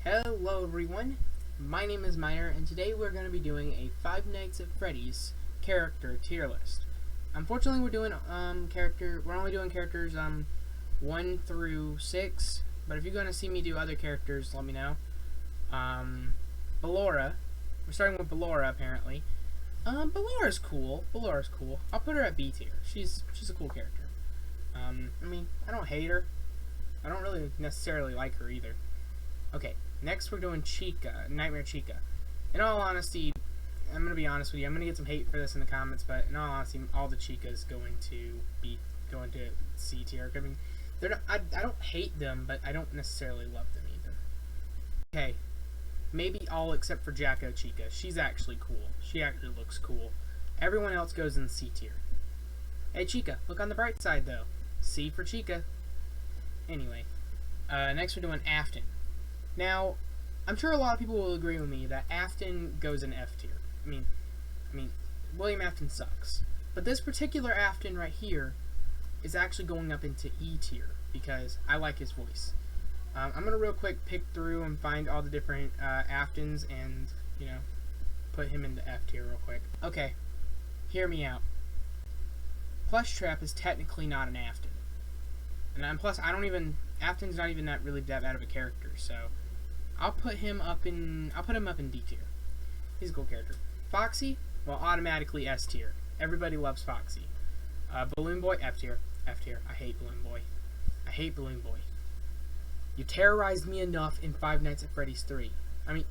Hello everyone, my name is Meyer, and today we're going to be doing a Five Nights at Freddy's character tier list. Unfortunately, we're only doing characters 1 through 6, but if you're going to see me do other characters, let me know. Ballora, we're starting with Ballora apparently. Ballora's cool. I'll put her at B tier. She's a cool character. I mean, I don't hate her. I don't really necessarily like her either. Okay, next we're doing Chica, Nightmare Chica. In all honesty, I'm going to be honest with you, I'm going to get some hate for this in the comments, but in all honesty, all the Chicas going to C tier. I mean, they're not, I don't hate them, but I don't necessarily love them either. Okay, maybe all except for Jacko Chica. She's actually cool. She actually looks cool. Everyone else goes in C tier. Hey Chica, look on the bright side though. C for Chica. Anyway, next we're doing Afton. Now, I'm sure a lot of people will agree with me that Afton goes in F tier. I mean, William Afton sucks. But this particular Afton right here is actually going up into E tier because I like his voice. I'm going to real quick pick through and find all the different Aftons and, put him into F tier real quick. Okay, hear me out. Plush Trap is technically not an Afton. And plus, Afton's not even that bad of a character, so I'll put him up in D tier. He's a cool character. Foxy, well, automatically S tier. Everybody loves Foxy. Balloon Boy, F tier. I hate Balloon Boy. You terrorized me enough in Five Nights at Freddy's 3.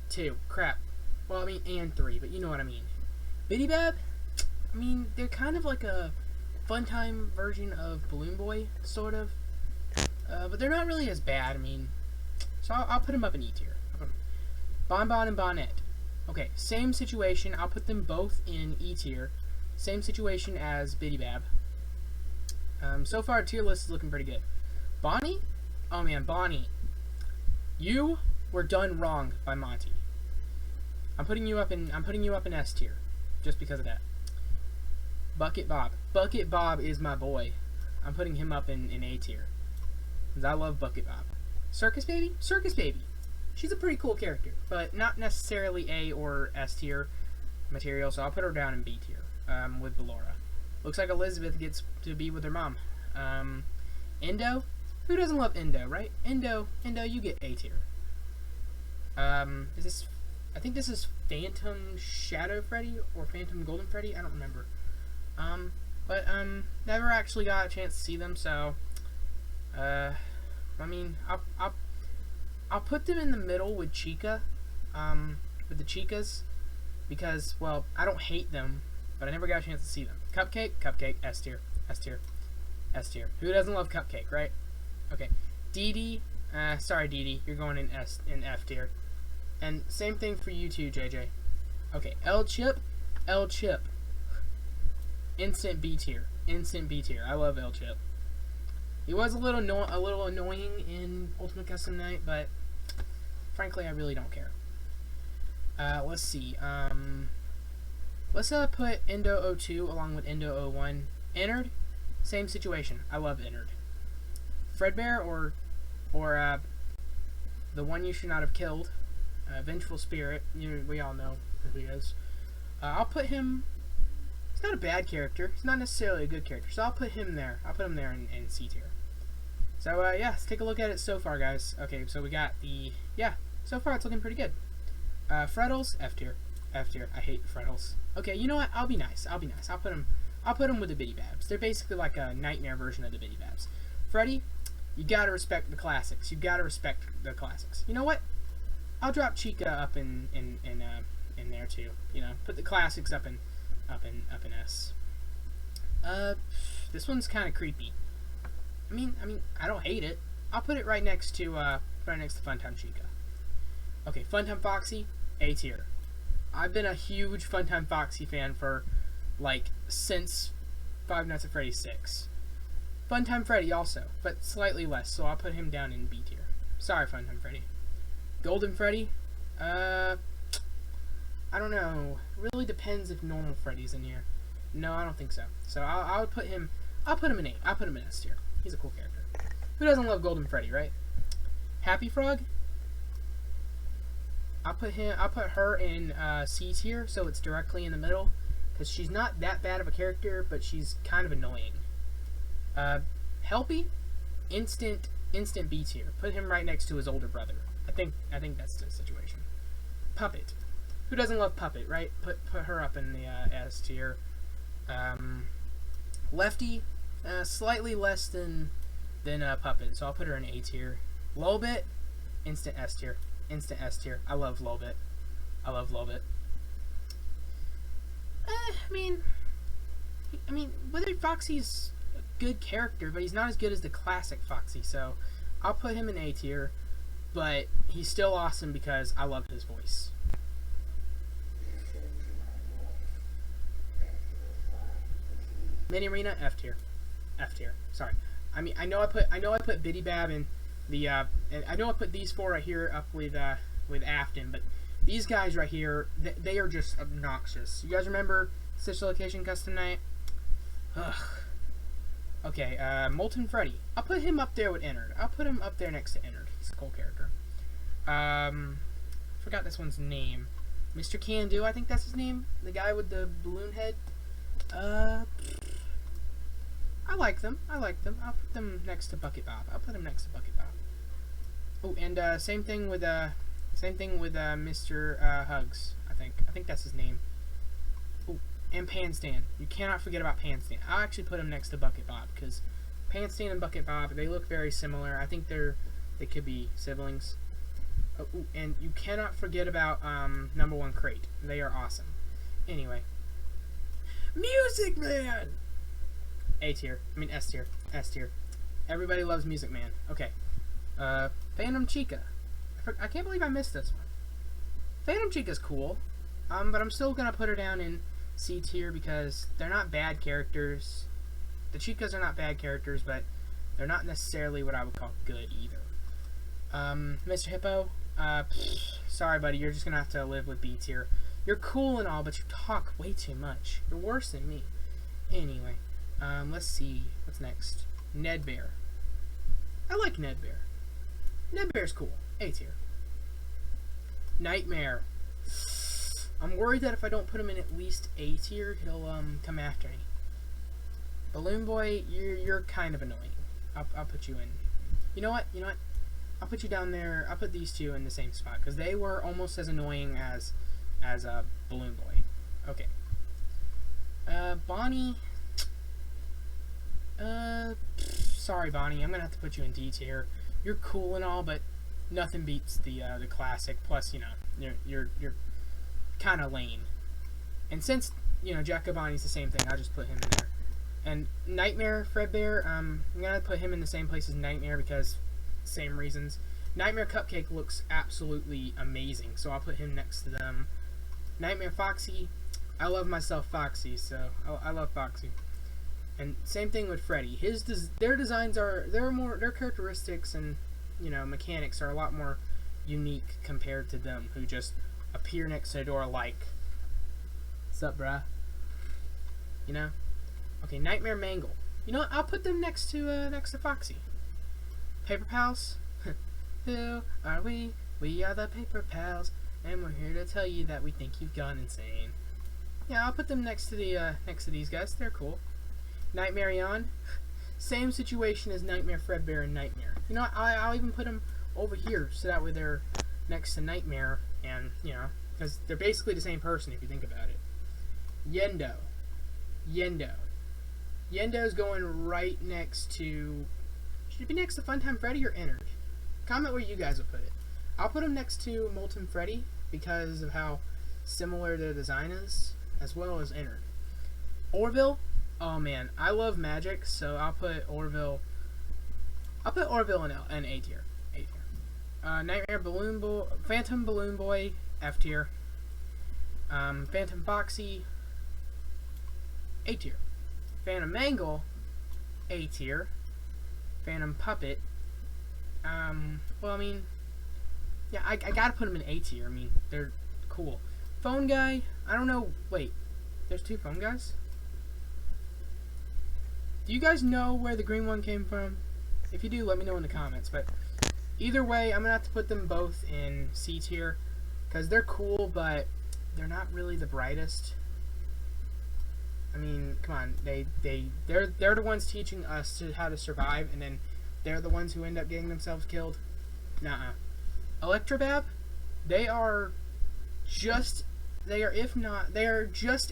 2. Crap. Well, and 3, but you know what I mean. Biddy Bab, they're kind of like a fun-time version of Balloon Boy, sort of. But they're not really as bad, so I'll put them up in E tier. Bonbon and Bonnet. Okay, same situation. I'll put them both in E tier. Same situation as Biddy Bab. So far, tier list is looking pretty good. Bonnie? Oh man, Bonnie. You were done wrong by Monty. I'm putting you up in S tier, just because of that. Bucket Bob. Bucket Bob is my boy. I'm putting him up in A tier. Because I love Bucket Bob. Circus Baby? Circus Baby. She's a pretty cool character, but not necessarily A or S tier material, so I'll put her down in B tier with Ballora. Looks like Elizabeth gets to be with her mom. Endo? Who doesn't love Endo, right? Endo, you get A tier. I think this is Phantom Shadow Freddy or Phantom Golden Freddy? I don't remember. Never actually got a chance to see them, so I'll put them in the middle with Chica, with the Chicas, because, well, I don't hate them, but I never got a chance to see them. Cupcake, S tier. Who doesn't love Cupcake, right? Okay, Dee Dee, sorry Dee Dee, you're going in F tier. And same thing for you too, JJ. Okay, L Chip. Instant B tier. I love El Chip. He was a little annoying in Ultimate Custom Night, but frankly, I really don't care. Let's see. Let's put Endo 02 along with Endo 01. Ennard, same situation. I love Ennard. Fredbear or the one you should not have killed, Vengeful Spirit. We all know who he is. I'll put him. He's not a bad character. He's not necessarily a good character, so I'll put him there. I'll put him there in C tier. So, yeah, let's take a look at it so far, guys. Okay, so we got so far it's looking pretty good. Freddles, F tier. I hate Freddles. Okay, you know what? I'll be nice. I'll put him with the Biddy Babs. They're basically like a nightmare version of the Biddy Babs. Freddy, you gotta respect the classics. You know what? I'll drop Chica up in there too. Put the classics up in S. This one's kind of creepy. I don't hate it. I'll put it right next to Funtime Chica. Okay, Funtime Foxy, A tier. I've been a huge Funtime Foxy fan for since Five Nights at Freddy's 6. Funtime Freddy also, but slightly less, so I'll put him down in B tier. Sorry, Funtime Freddy. Golden Freddy, I don't know. It really depends if normal Freddy's in here. No, I don't think so. So I'll put him in A. I'll put him in S tier. He's a cool character. Who doesn't love Golden Freddy, right? Happy Frog? I'll put her in C tier, so it's directly in the middle, because she's not that bad of a character, but she's kind of annoying. Helpy, instant B tier. Put him right next to his older brother. I think that's the situation. Puppet. Who doesn't love Puppet, right? Put her up in the S tier. Lefty, slightly less than Puppet, so I'll put her in A tier. Lolbit, instant S tier. Instant S tier. I love Lolbit. I mean, Withered Foxy's a good character, but he's not as good as the classic Foxy, so I'll put him in A tier, but he's still awesome because I love his voice. Mini Arena, F tier. Sorry. I mean, I know I put Biddy Bab in the and I know I put these 4 right here up with Afton, but these guys right here, they are just obnoxious. You guys remember Sister Location Custom Night? Ugh. Okay, Molten Freddy. I'll put him up there with Ennard. I'll put him up there next to Ennard. He's a cool character. Forgot this one's name. Mr. Can Do, I think that's his name. The guy with the balloon head. I like them. I'll put them next to Bucket Bob. Oh, and same thing with Mr. Hugs. I think that's his name. Oh, and Panstan. You cannot forget about Panstan. I'll actually put him next to Bucket Bob because Panstan and Bucket Bob, they look very similar. I think they could be siblings. Oh, ooh, and you cannot forget about Number 1 Crate. They are awesome. Anyway, Music Man. A tier. I mean S tier. Everybody loves Music Man. Okay. Phantom Chica. I can't believe I missed this one. Phantom Chica's cool. But I'm still gonna put her down in C tier because they're not bad characters. The Chicas are not bad characters, but they're not necessarily what I would call good either. Mr. Hippo. Sorry, buddy. You're just gonna have to live with B tier. You're cool and all, but you talk way too much. You're worse than me. Anyway. Let's see. What's next? Ned Bear. I like Ned Bear. Ned Bear's cool. A tier. Nightmare. I'm worried that if I don't put him in at least A tier, he'll come after me. Balloon Boy, you're kind of annoying. I'll put you in. You know what? I'll put you down there. I'll put these 2 in the same spot because they were almost as annoying as Balloon Boy. Okay. Bonnie. Sorry, Bonnie. I'm gonna have to put you in D tier. You're cool and all, but nothing beats the classic. Plus, you're kind of lame. And since Jacko Bonnie's the same thing, I'll just put him in there. And Nightmare Fredbear. I'm gonna put him in the same place as Nightmare because same reasons. Nightmare Cupcake looks absolutely amazing, so I'll put him next to them. Nightmare Foxy. I love myself Foxy, so I love Foxy. And same thing with Freddy. Their designs their characteristics and mechanics are a lot more unique compared to them who just appear next to the door like, "What's up, bruh?" Okay, Nightmare Mangle. I'll put them next to Foxy. Paper Pals. Who are we? We are the Paper Pals, and we're here to tell you that we think you've gone insane. Yeah, I'll put them next to these guys. They're cool. Nightmare Yon, same situation as Nightmare Fredbear and Nightmare. I'll even put them over here so that way they're next to Nightmare, and because they're basically the same person if you think about it. Yendo's going right next to. Should it be next to Funtime Freddy or Ennard? Comment where you guys will put it. I'll put him next to Molten Freddy because of how similar their design is, as well as Ennard. Orville. Oh man, I love magic, so I'll put Orville in A tier. Nightmare Balloon Boy, Phantom Balloon Boy, F tier. Phantom Foxy, A tier. Phantom Mangle, A tier. Phantom Puppet. Well, I mean, yeah, I gotta put them in A tier. I mean, they're cool. Phone Guy, I don't know. Wait, there's 2 phone guys? Do you guys know where the green one came from? If you do, let me know in the comments. But either way, I'm gonna have to put them both in C tier. because they're cool, but they're not really the brightest. I mean, come on, they're the ones teaching us how to survive, and then they're the ones who end up getting themselves killed. Nuh-uh. Electrobab, they are just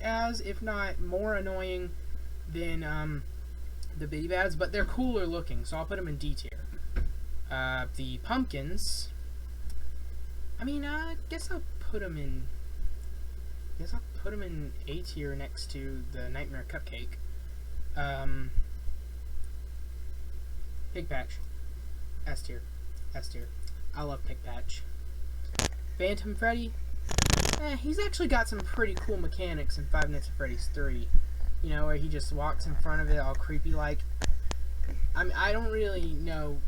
as, if not more annoying than the Babads, but they're cooler looking, so I'll put them in D tier. The pumpkins, I mean, I guess I'll put them in A tier next to the Nightmare Cupcake. Pig Patch, S tier. I love Pig Patch. Phantom Freddy, he's actually got some pretty cool mechanics in Five Nights at Freddy's 3. You know, where he just walks in front of it all creepy like. I mean, I don't really know.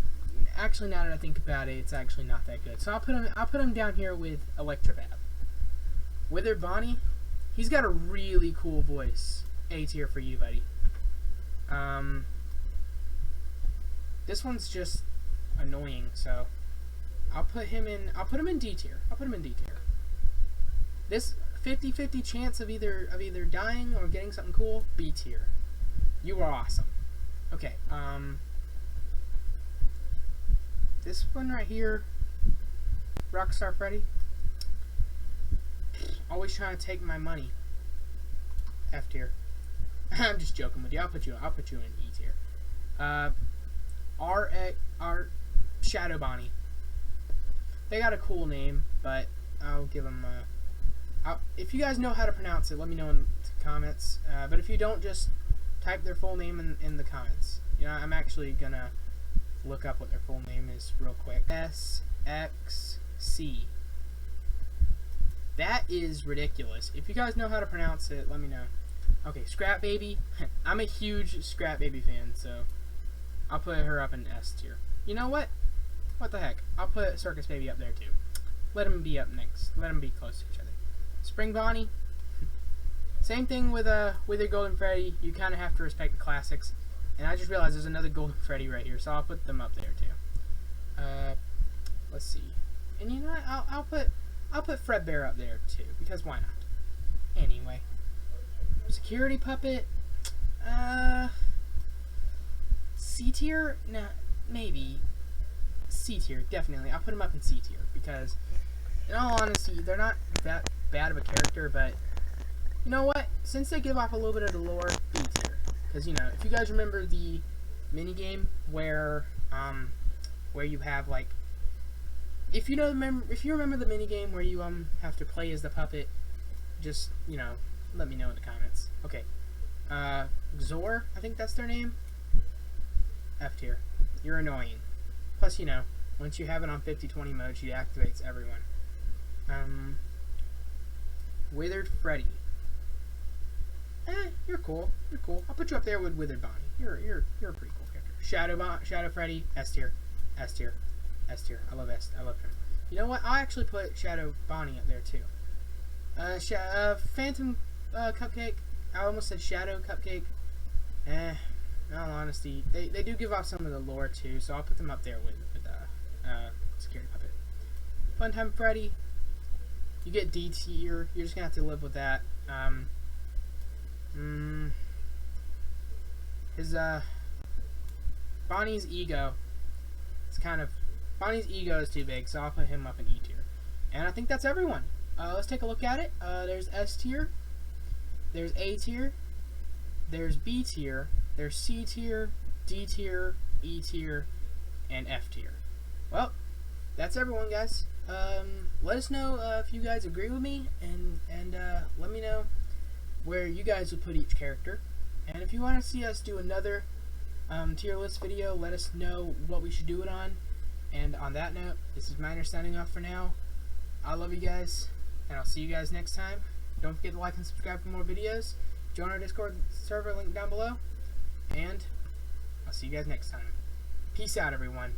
Actually, now that I think about it, it's actually not that good. So I'll put him down here with Electrobab. Withered Bonnie, he's got a really cool voice. A tier for you, buddy. This one's just annoying, so I'll put him in D tier. This 50-50 chance of either dying or getting something cool, B tier. You are awesome. Okay, this one right here, Rockstar Freddy, always trying to take my money. F tier. I'm just joking with you. I'll put you in E tier. R Shadow Bonnie. They got a cool name, but I'll give them. If you guys know how to pronounce it, let me know in the comments. But if you don't, just type their full name in the comments. You know, I'm actually gonna look up what their full name is real quick. SXC. That is ridiculous. If you guys know how to pronounce it, let me know. Okay, Scrap Baby. I'm a huge Scrap Baby fan, so I'll put her up in S tier. You know what? What the heck? I'll put Circus Baby up there too. Let them be up next. Let them be close to each other. Spring Bonnie. Same thing with your Golden Freddy. You kind of have to respect the classics. And I just realized there's another Golden Freddy right here, so I'll put them up there too. Let's see. And you know what? I'll put Fredbear up there too, because why not? Anyway, Security Puppet. C tier? Nah, maybe. C tier, definitely. I'll put him up in C tier because, in all honesty, they're not that bad of a character, but you know what? Since they give off a little bit of the lore, B tier. Because, you know, if you guys remember the minigame where you have, like, if you remember the minigame where you have to play as the puppet, just, you know, let me know in the comments. Okay. Xor, I think that's their name. F tier. You're annoying. Plus, you know, once you have it on 50/20 mode, she activates everyone. Withered Freddy. You're cool. I'll put you up there with Withered Bonnie. You're a pretty cool character. Shadow Freddy, S tier. I love him. You know what? I'll actually put Shadow Bonnie up there too. Phantom Cupcake. I almost said Shadow Cupcake. In all honesty, they do give off some of the lore too, so I'll put them up there with Security Puppet. Funtime Freddy. You get D tier. You're just gonna have to live with that. Bonnie's ego. Bonnie's ego is too big, so I'll put him up in E tier. And I think that's everyone. Let's take a look at it. There's S tier. There's A tier. There's B tier. There's C tier, D tier, E tier, and F tier. Well, that's everyone, guys. Let us know if you guys agree with me, and let me know where you guys would put each character. And if you want to see us do another tier list video, let us know what we should do it on. And on that note, this is Miner signing off for now. I love you guys, and I'll see you guys next time. Don't forget to like and subscribe for more videos. Join our Discord server, link down below. And I'll see you guys next time. Peace out, everyone.